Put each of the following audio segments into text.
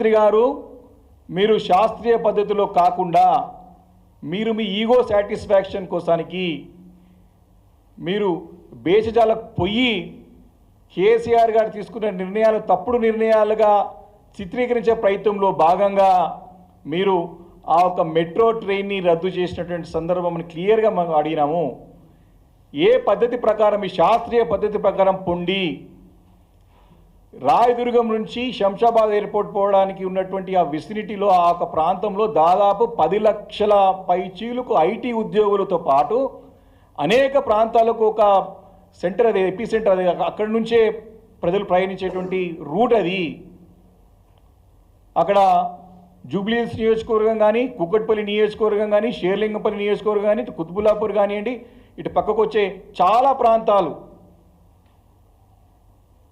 మంత్రి గారు మీరు శాస్త్రీయ పద్ధతిలో కాకుండా మీరు మీ ఈగో సాటిస్ఫాక్షన్ కోసానికి మీరు బేసిజాలకు పోయి కేసీఆర్ గారు తీసుకున్న నిర్ణయాలు తప్పుడు నిర్ణయాలుగా చిత్రీకరించే ప్రయత్నంలో భాగంగా మీరు ఆ ఒక మెట్రో ట్రైన్ని రద్దు చేసినటువంటి సందర్భంని క్లియర్గా మనం అడిగినాము. ఏ పద్ధతి ప్రకారం ఈ శాస్త్రీయ పద్ధతి ప్రకారం పొండి రాయదుర్గం నుంచి శంషాబాద్ ఎయిర్పోర్ట్ పోవడానికి ఉన్నటువంటి ఆ విసినిటీలో ఆ ఒక ప్రాంతంలో దాదాపు 10 లక్షల పైచీలకు ఐటీ ఉద్యోగులతో పాటు అనేక ప్రాంతాలకు ఒక సెంటర్, అది ఎపీ సెంటర్, అది అక్కడి నుంచే ప్రజలు ప్రయాణించేటువంటి రూట్ అది. అక్కడ జూబ్లీహిల్స్ నియోజకవర్గం కానీ, కుక్కట్పల్లి నియోజకవర్గం కానీ, షేర్లింగంపల్లి నియోజకవర్గం కానీ, ఇటు కుతుబుల్లాపూర్ కానివ్వండి, ఇటు పక్కకు వచ్చే చాలా ప్రాంతాలు,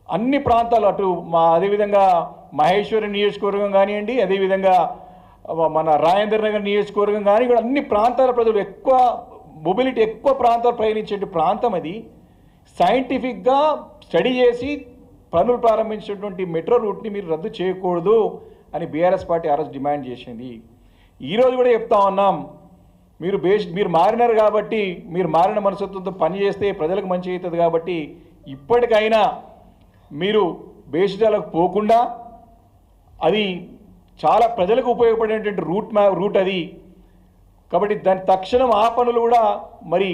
అన్ని ప్రాంతాలు, అటు అదేవిధంగా మహేశ్వరం నియోజకవర్గం కానివ్వండి, అదేవిధంగా మన రాజేంద్ర నగర్ నియోజకవర్గం కానీ, కూడా అన్ని ప్రాంతాల ప్రజలు ఎక్కువ మొబిలిటీ ఎక్కువ ప్రాంతాలు ప్రయాణించే ప్రాంతం అది. సైంటిఫిక్గా స్టడీ చేసి పనులు ప్రారంభించినటువంటి మెట్రో రూట్ని మీరు రద్దు చేయకూడదు అని బీఆర్ఎస్ పార్టీ ఆ రోజు డిమాండ్ చేసింది. ఈరోజు కూడా చెప్తా ఉన్నాం, మీరు మారినారు కాబట్టి, మీరు మారిన మనస్తత్వంతో పనిచేస్తే ప్రజలకు మంచి అవుతుంది కాబట్టి ఇప్పటికైనా మీరు బేసిజాలకు పోకుండా, అది చాలా ప్రజలకు ఉపయోగపడేటువంటి రూట్ అది కాబట్టి దాని తక్షణం ఆ పనులు కూడా మరి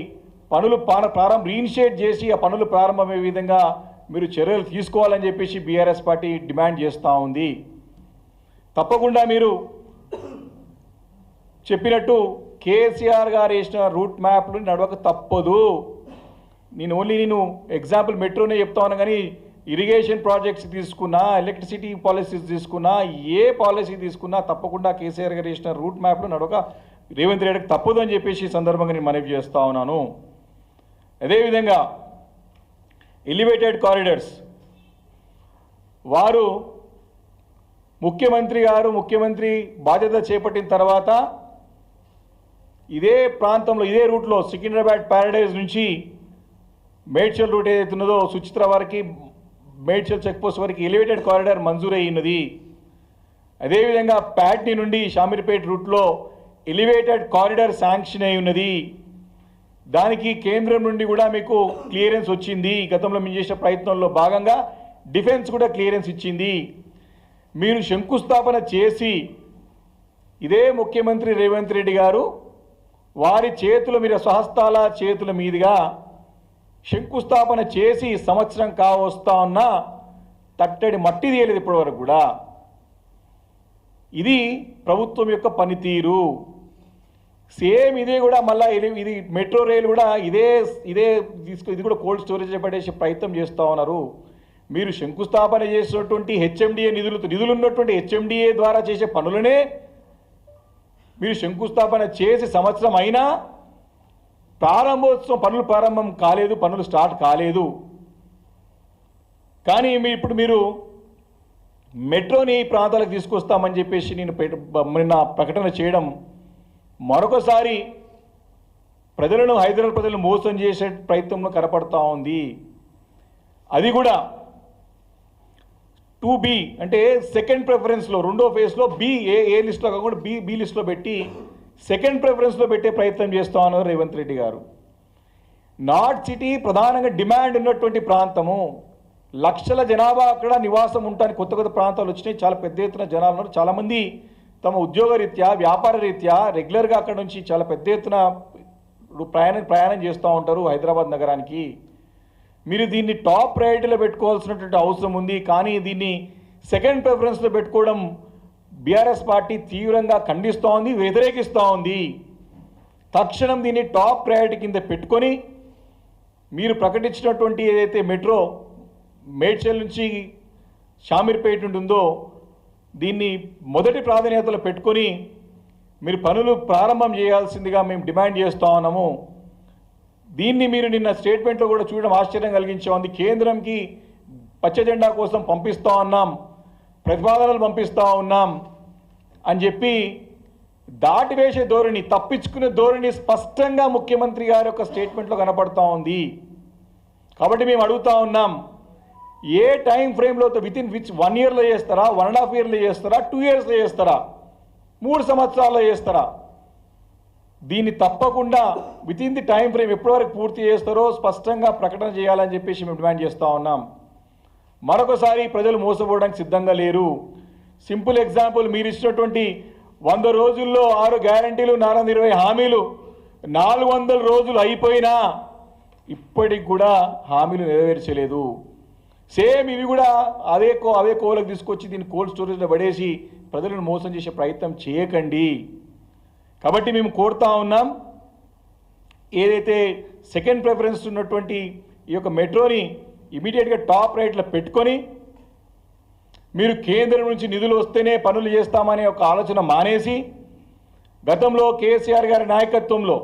పనులు రీఇనిషియేట్ చేసి ఆ పనులు ప్రారంభమయ్యే విధంగా మీరు చర్యలు తీసుకోవాలని చెప్పేసి బీఆర్ఎస్ పార్టీ డిమాండ్ చేస్తూ ఉంది. తప్పకుండా మీరు చెప్పినట్టు కేసీఆర్ గారు వేసిన రూట్ మ్యాప్లు నడవక తప్పదు. నేను ఎగ్జాంపుల్ మెట్రోనే చెప్తా ఉన్నాను, కానీ ఇరిగేషన్ ప్రాజెక్ట్స్ తీసుకున్నా, ఎలక్ట్రిసిటీ పాలసీస్ తీసుకున్నా, ఏ పాలసీ తీసుకున్నా తప్పకుండా కేసీఆర్ గారు వేసిన రూట్ మ్యాప్లు నడవక రేవంత్ రెడ్డికి తప్పదు అని చెప్పేసి సందర్భంగా నేను మనవి చేస్తూ ఉన్నాను. అదేవిధంగా ఎలివేటెడ్ కారిడార్స్, వారు ముఖ్యమంత్రి బాధ్యత చేపట్టిన తర్వాత ఇదే ప్రాంతంలో, ఇదే రూట్లో సికింద్రాబాద్ ప్యారడైజ్ నుంచి మేడ్చల్ రూట్ ఏదైతే ఉన్నదో సుచిత్ర వారికి మేడ్చల్ చెక్పోస్ట్ వరకు ఎలివేటెడ్ కారిడార్ మంజూరు అయ్యినది. అదేవిధంగా ప్యాట్నీ నుండి షామీర్పేట్ రూట్లో ఎలివేటెడ్ కారిడార్ శాంక్షన్ అయి ఉన్నది. దానికి కేంద్రం నుండి కూడా మీకు క్లియరెన్స్ వచ్చింది. గతంలో మేము చేసిన ప్రయత్నంలో భాగంగా డిఫెన్స్ కూడా క్లియరెన్స్ ఇచ్చింది. మీరు శంకుస్థాపన చేసి ఇదే ముఖ్యమంత్రి రేవంత్ రెడ్డి గారు వారి చేతుల మీద, స్వహస్తాల చేతుల మీదుగా శంకుస్థాపన చేసి సంవత్సరం కావస్తా ఉన్నా తట్టడి మట్టి తీయలేదు ఇప్పటివరకు కూడా. ఇది ప్రభుత్వం యొక్క పనితీరు. సేమ్ ఇదే కూడా మళ్ళీ ఇది మెట్రో రైలు కూడా ఇది కూడా కోల్డ్ స్టోరేజ్ పడేసే ప్రయత్నం చేస్తూ ఉన్నారు. మీరు శంకుస్థాపన చేసినటువంటి హెచ్ఎండిఏ నిధులు ఉన్నటువంటి హెచ్ఎండిఏ ద్వారా చేసే పనులనే మీరు శంకుస్థాపన చేసి సంవత్సరం అయినా పనులు ప్రారంభం కాలేదు, పనులు స్టార్ట్ కాలేదు. కానీ ఇప్పుడు మీరు మెట్రోని ఈ ప్రాంతాలకు తీసుకొస్తామని చెప్పేసి నిన్న ప్రకటన చేయడం మరొకసారి హైదరాబాద్ ప్రజలను మోసం చేసే ప్రయత్నంలో కనపడతా ఉంది. అది కూడా 2B అంటే సెకండ్ ప్రిఫరెన్స్లో, రెండో ఫేజ్లో ఏ లిస్ట్లో కాకుండా బి లిస్ట్లో పెట్టి సెకండ్ ప్రిఫరెన్స్లో పెట్టే ప్రయత్నం చేస్తూ ఉన్నారు రేవంత్ రెడ్డి గారు. నార్త్ సిటీ ప్రధానంగా డిమాండ్ ఉన్నటువంటి ప్రాంతము, లక్షల జనాభా అక్కడ నివాసం ఉంటానికి కొత్త ప్రాంతాలు వచ్చినాయి. చాలా పెద్ద ఎత్తున జనాలు ఉన్నారు. చాలామంది తమ ఉద్యోగ రీత్యా, వ్యాపార రీత్యా రెగ్యులర్గా అక్కడ నుంచి చాలా పెద్ద ఎత్తున ప్రయాణం చేస్తూ ఉంటారు హైదరాబాద్ నగరానికి. మీరు దీన్ని టాప్ ప్రయారిటీలో పెట్టుకోవాల్సినటువంటి అవసరం ఉంది. కానీ దీన్ని సెకండ్ ప్రిఫరెన్స్లో పెట్టుకోవడం బీఆర్ఎస్ పార్టీ తీవ్రంగా ఖండిస్తూ ఉంది, వ్యతిరేకిస్తూ ఉంది. తక్షణం దీన్ని టాప్ ప్రయారిటీ కింద పెట్టుకొని మీరు ప్రకటించినటువంటి ఏదైతే మెట్రో మేడ్చల్ నుంచి షామీర్పేట ఉంటుందో దీన్ని మొదటి ప్రాధాన్యతలో పెట్టుకొని మీరు పనులు ప్రారంభం చేయాల్సిందిగా మేము డిమాండ్ చేస్తూ ఉన్నాము. దీన్ని మీరు నిన్న స్టేట్మెంట్లో కూడా చూడడం ఆశ్చర్యం కలిగించే ఉంది. కేంద్రంకి పచ్చ జెండా కోసం పంపిస్తూ ఉన్నాం, ప్రతిపాదనలు పంపిస్తూ ఉన్నాం అని చెప్పి దాటివేసే ధోరణి, తప్పించుకునే ధోరణి స్పష్టంగా ముఖ్యమంత్రి గారి యొక్క స్టేట్మెంట్లో కనపడుతూ ఉంది. కాబట్టి మేము అడుగుతూ ఉన్నాం, ఏ టైం ఫ్రేమ్లో విత్ ఇన్ విచ్ 1 ఇయర్లో చేస్తారా, 1.5 ఇయర్లో చేస్తారా, 2 ఇయర్స్లో చేస్తారా, 3 సంవత్సరాల్లో చేస్తారా? దీన్ని తప్పకుండా within the time frame ఎప్పటివరకు పూర్తి చేస్తారో స్పష్టంగా ప్రకటన చేయాలని చెప్పేసి మేము డిమాండ్ చేస్తూ ఉన్నాం. మరొకసారి ప్రజలు మోసపోవడానికి సిద్ధంగా లేరు. సింపుల్ ఎగ్జాంపుల్, మీరు ఇచ్చినటువంటి 100 రోజుల్లో 6 గ్యారంటీలు, 420 హామీలు 400 రోజులు అయిపోయినా ఇప్పటికి కూడా హామీలు నెరవేర్చలేదు. సేమ్ ఇవి కూడా అదే కోలకు తీసుకొచ్చి దీన్ని కోల్డ్ స్టోరేజ్లో పడేసి ప్రజలను మోసం చేసే ప్రయత్నం చేయకండి. కాబట్టి మేము కోరుతా ఉన్నాం, ఏదైతే సెకండ్ ప్రిఫరెన్స్ ఉన్నటువంటి ఈ యొక్క మెట్రోని ఇమీడియట్గా టాప్ రైట్లో పెట్టుకొని మీరు కేంద్రం నుంచి నిధులు వస్తేనే పనులు చేస్తామనే ఒక ఆలోచన మానేసి, గతంలో కేసీఆర్ గారి నాయకత్వంలో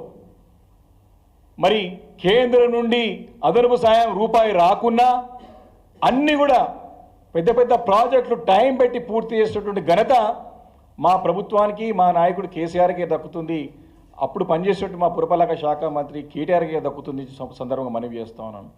మరి కేంద్రం నుండి అదనపు సాయం రూపాయి రాకున్నా అన్నీ కూడా పెద్ద పెద్ద ప్రాజెక్టులు టైం పెట్టి పూర్తి చేసేటటువంటి ఘనత మా ప్రభుత్వానికి, మా నాయకుడు కేసీఆర్కే దక్కుతుంది. అప్పుడు పనిచేసేటట్టు మా పురపాలక శాఖ మంత్రి కేటీఆర్కే దక్కుతుంది సందర్భంగా మనవి చేస్తా ఉన్నాను.